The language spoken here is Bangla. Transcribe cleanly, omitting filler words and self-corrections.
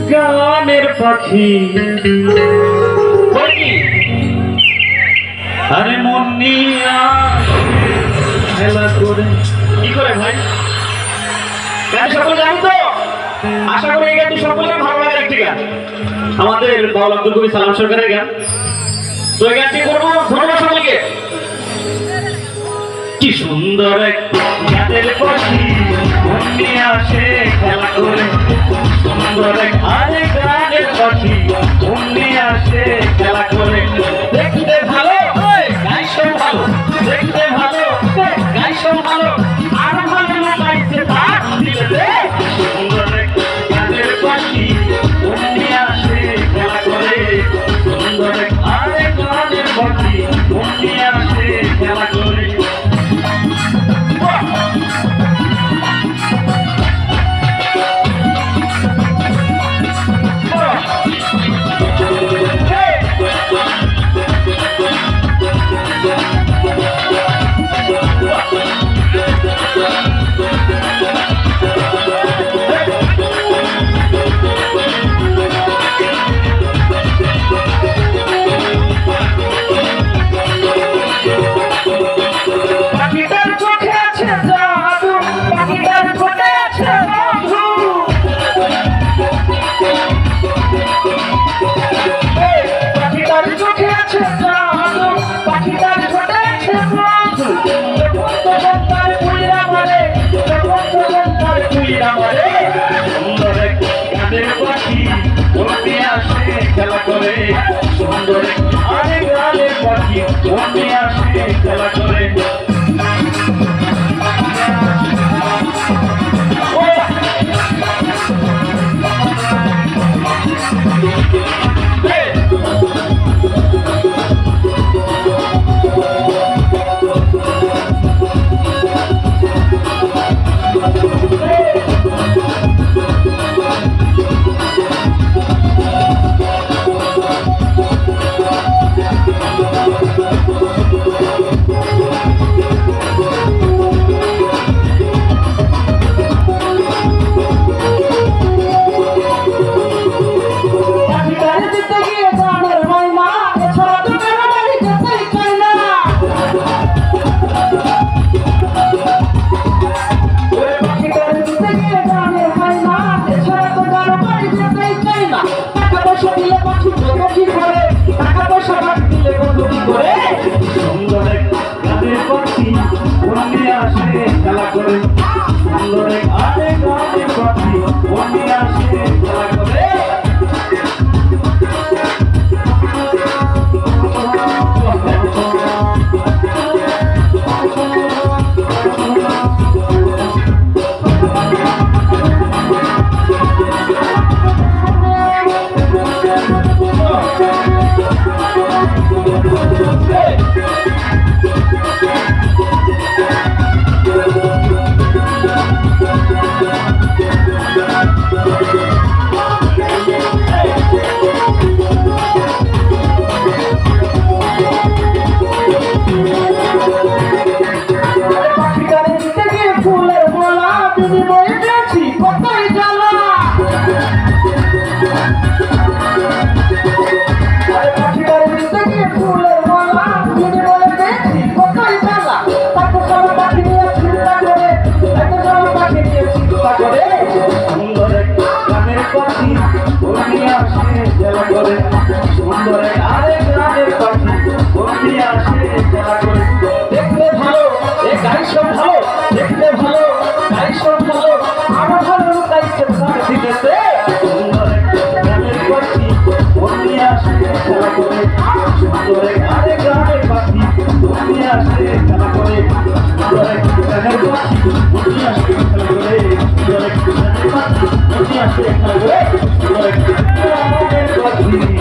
গানের পাখি আরে মন নিয়া খেলা করে কি করে ভাই গান সকলে জানি তো আশা করি এই গানটি সকলের ভালো লাগার একটি গান আমাদের বাউল আব্দুল কবি সালাম সরকারের গান তো এই গানটি করবো ধন্যবাদ সকলকে কি সুন্দর এক গানের পাখি মন নিয়ে আসে খেলা করে সুন্দর এক আরেক গানের পাখি মন নিয়ে আসে খেলা করে দেখতে ভালো গাইছো ভালো দেখতে ভালো গাইছো ভালো আর ভালো লাগাইছে তার দিলে সুন্দর এক গানের পাখি মন নিয়ে আসে খেলা করে সুন্দর এক আরেক গানের পাখি মন নিয়ে আসে খেলা করে খেলা করে সুন্দর আরেক গানের পাখি মনে আসে খেলা করে খেলা করে সুন্দর আরেক গানের পাখি মনে আসে খেলা করে সুন্দর আরেক গানের পাখি মনে আসে খেলা করে দেখতে ভালো এ গাইছো ভালো দেখতে ভালো গাইছো ভালো আমার ভালো গাইছে তার দিতেছে সুন্দর গানের পাখি মনে আসে খেলা করে সুন্দর আরেক গানের পাখি মনে আসে খেলা করে সুন্দর গানের পাখি মনে আসে খেলা করে সুন্দর গানের পাখি মনে আসে খেলা করে সুন্দর গানের পাখি